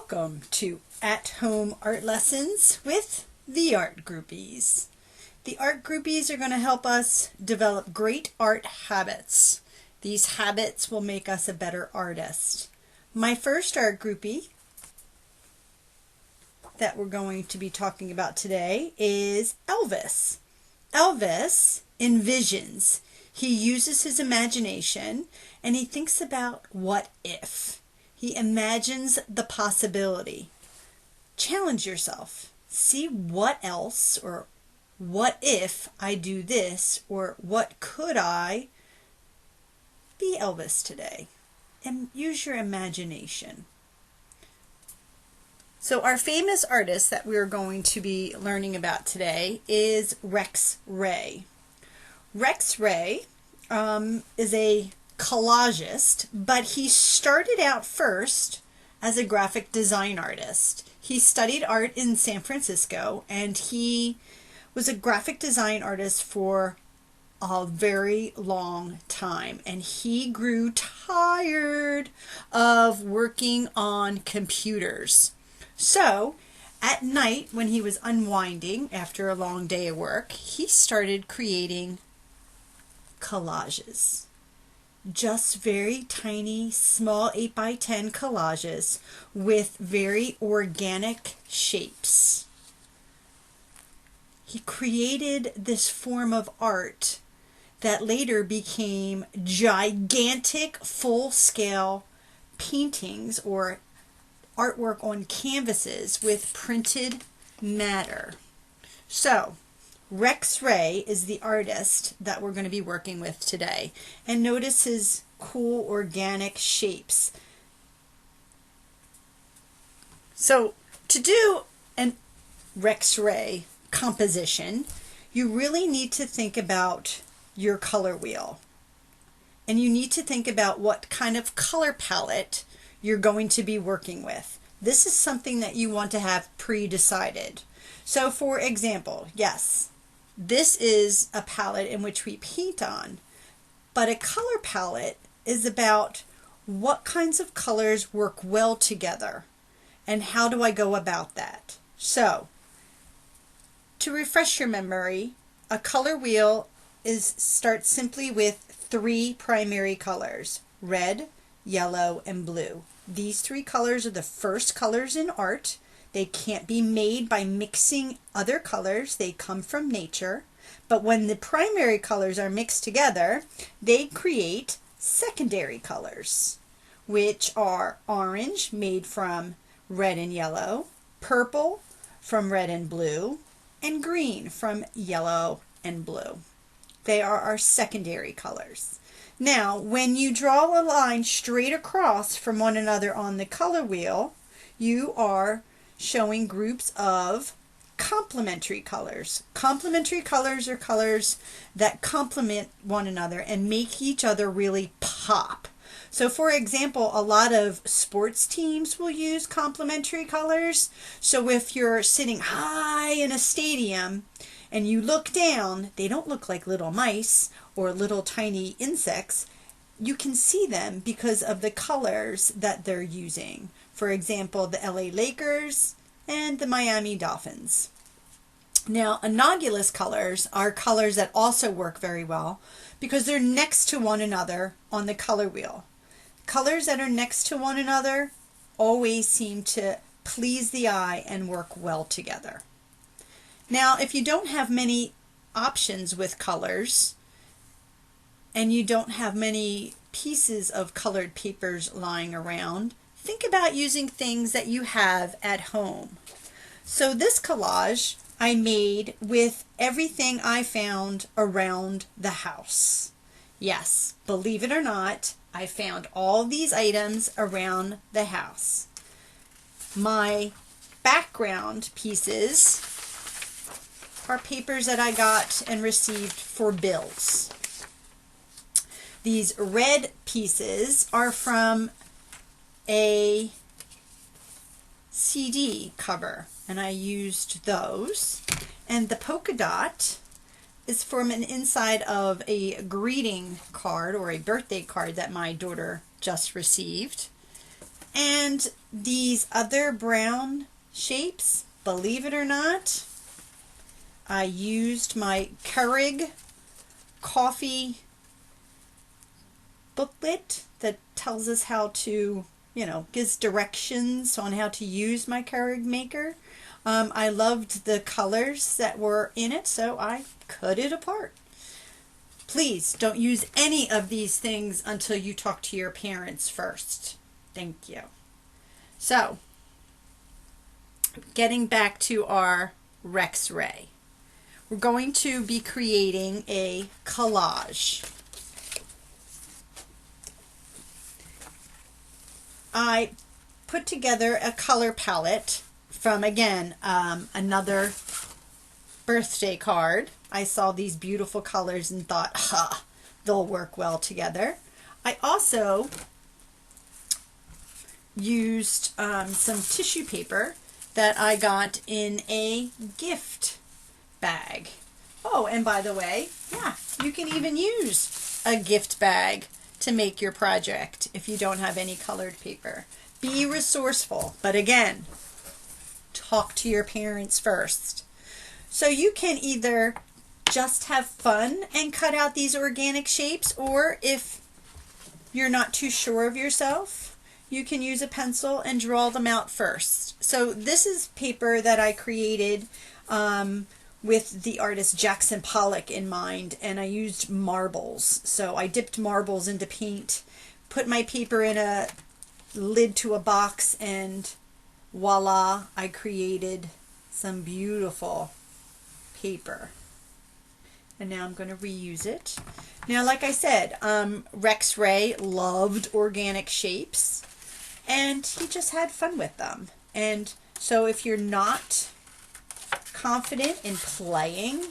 Welcome to At-Home Art Lessons with the Art Groupies. The Art Groupies are going to help us develop great art habits. These habits will make us a better artist. My first art groupie that we're going to be talking about today is Elvis. Elvis envisions. He uses his imagination and he thinks about what if. He imagines the possibility. Challenge yourself. See what else, or what if I do this, or what could I be Elvis today? And use your imagination. So our famous artist that we're going to be learning about today is Rex Ray. Rex Ray is a collagist, but he started out first as a graphic design artist. He studied art in San Francisco, and he was a graphic design artist for a very long time, and he grew tired of working on computers. So at night, when he was unwinding after a long day of work, he started creating collages. Just very tiny, small 8x10 collages with very organic shapes. He created this form of art that later became gigantic, full-scale paintings or artwork on canvases with printed matter. So, Rex Ray is the artist that we're going to be working with today. And notice his cool organic shapes. So to do an Rex Ray composition, you really need to think about your color wheel. And you need to think about what kind of color palette you're going to be working with. This is something that you want to have pre-decided. So for example, yes, this is a palette in which we paint on, but a color palette is about what kinds of colors work well together and how do I go about that. So, to refresh your memory, a color wheel starts simply with 3 primary colors: red, yellow, and blue. These 3 colors are the first colors in art. They can't be made by mixing other colors. They come from nature. But when the primary colors are mixed together, they create secondary colors, which are orange, made from red and yellow, purple from red and blue, and green from yellow and blue. They are our secondary colors. Now, when you draw a line straight across from one another on the color wheel, you are showing groups of complementary colors. Complementary colors are colors that complement one another and make each other really pop. So for example, a lot of sports teams will use complementary colors. So if you're sitting high in a stadium and you look down, they don't look like little mice or little tiny insects. You can see them because of the colors that they're using. For example, the LA Lakers and the Miami Dolphins. Now, analogous colors are colors that also work very well because they're next to one another on the color wheel. Colors that are next to one another always seem to please the eye and work well together. Now, if you don't have many options with colors and you don't have many pieces of colored papers lying around, think about using things that you have at home. So this collage I made with everything I found around the house. Yes, believe it or not, I found all these items around the house. My background pieces are papers that I got and received for bills. These red pieces are from a CD cover, and I used those. And the polka dot is from an inside of a greeting card or a birthday card that my daughter just received. And these other brown shapes, believe it or not, I used my Keurig coffee booklet that tells us how to, gives directions on how to use my Keurig maker. I loved the colors that were in it, so I cut it apart. Please don't use any of these things until you talk to your parents first. Thank you. So, getting back to our Rex Ray. We're going to be creating a collage. I put together a color palette from, again, another birthday card. I saw these beautiful colors and thought, they'll work well together. I also used some tissue paper that I got in a gift bag. Oh, and by the way, you can even use a gift bag to make your project if you don't have any colored paper. Be resourceful, but again, talk to your parents first. So you can either just have fun and cut out these organic shapes, or if you're not too sure of yourself, you can use a pencil and draw them out first. So this is paper that I created with the artist Jackson Pollock in mind, and I used marbles. So I dipped marbles into paint, put my paper in a lid to a box, and voila, I created some beautiful paper. And now I'm going to reuse it. Now, like I said, Rex Ray loved organic shapes, and he just had fun with them. And so if you're not confident in playing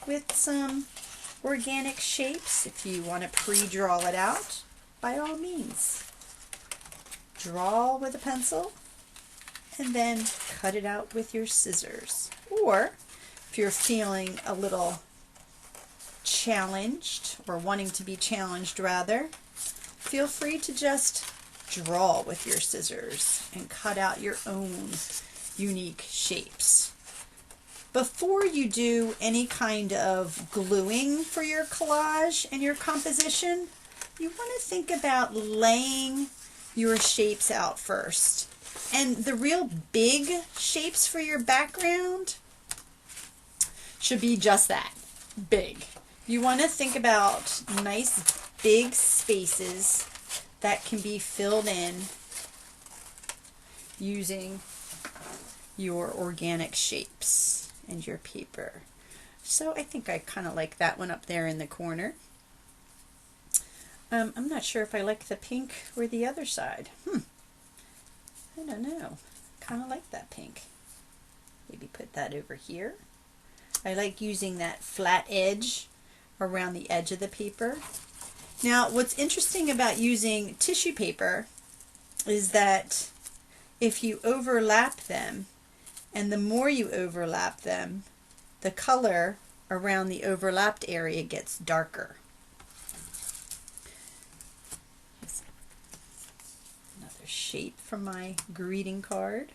with some organic shapes, if you want to pre-draw it out, by all means, draw with a pencil and then cut it out with your scissors. Or if you're feeling a little challenged, or wanting to be challenged rather, feel free to just draw with your scissors and cut out your own unique shapes. Before you do any kind of gluing for your collage and your composition, you want to think about laying your shapes out first. And the real big shapes for your background should be just that, big. You want to think about nice big spaces that can be filled in using your organic shapes and your paper. So I think I kind of like that one up there in the corner. I'm not sure if I like the pink or the other side. I don't know. Kind of like that pink. Maybe put that over here. I like using that flat edge around the edge of the paper. Now, what's interesting about using tissue paper is that if you overlap them, and the more you overlap them, the color around the overlapped area gets darker. Another shape from my greeting card.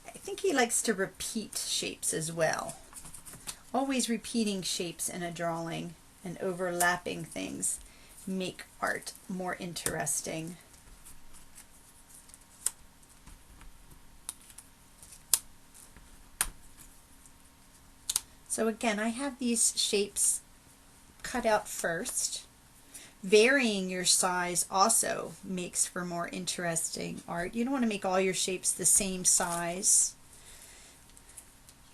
I think he likes to repeat shapes as well. Always repeating shapes in a drawing and overlapping things make art more interesting. So again, I have these shapes cut out first. Varying your size also makes for more interesting art. You don't want to make all your shapes the same size.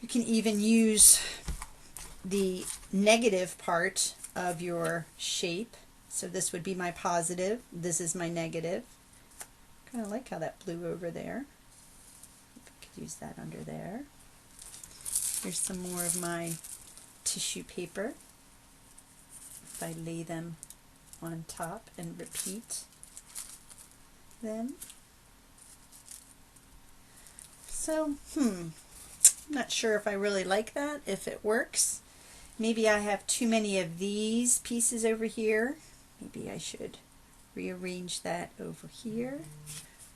You can even use the negative part of your shape. So this would be my positive. This is my negative. Kind of like how that blew over there. I could use that under there. Here's some more of my tissue paper. If I lay them on top and repeat them. So, I'm not sure if I really like that, if it works. Maybe I have too many of these pieces over here. Maybe I should rearrange that over here.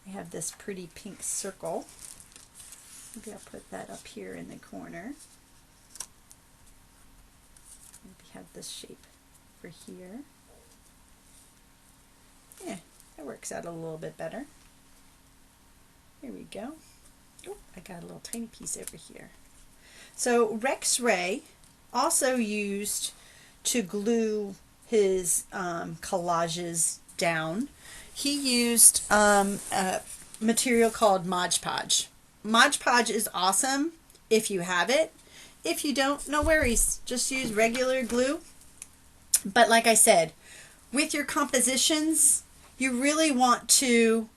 I have this pretty pink circle. Maybe I'll put that up here in the corner. Maybe have this shape for here. Yeah, that works out a little bit better. Here we go. Oh, I got a little tiny piece over here. So Rex Ray also used to glue his collages down. He used a material called Mod Podge. Mod Podge is awesome if you have it. If you don't, no worries. Just use regular glue. But like I said, with your compositions, you really want to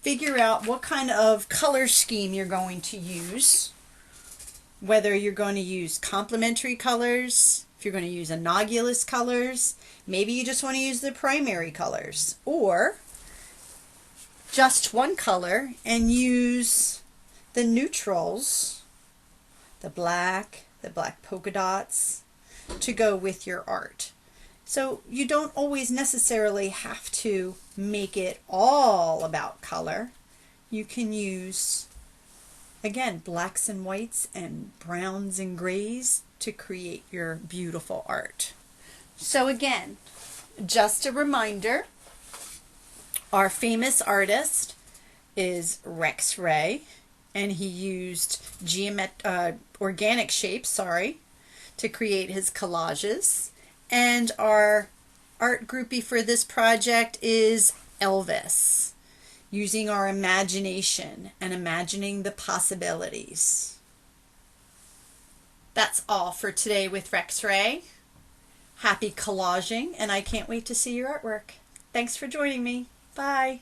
figure out what kind of color scheme you're going to use. Whether you're going to use complementary colors, if you're going to use analogous colors, maybe you just want to use the primary colors, or just one color and use the neutrals, the black polka dots, to go with your art. So you don't always necessarily have to make it all about color. You can use, again, blacks and whites and browns and grays to create your beautiful art. So again, just a reminder, our famous artist is Rex Ray, and he used organic shapes, to create his collages. And our art groupie for this project is Elvis, using our imagination and imagining the possibilities. That's all for today with Rex Ray. Happy collaging, and I can't wait to see your artwork. Thanks for joining me. Bye.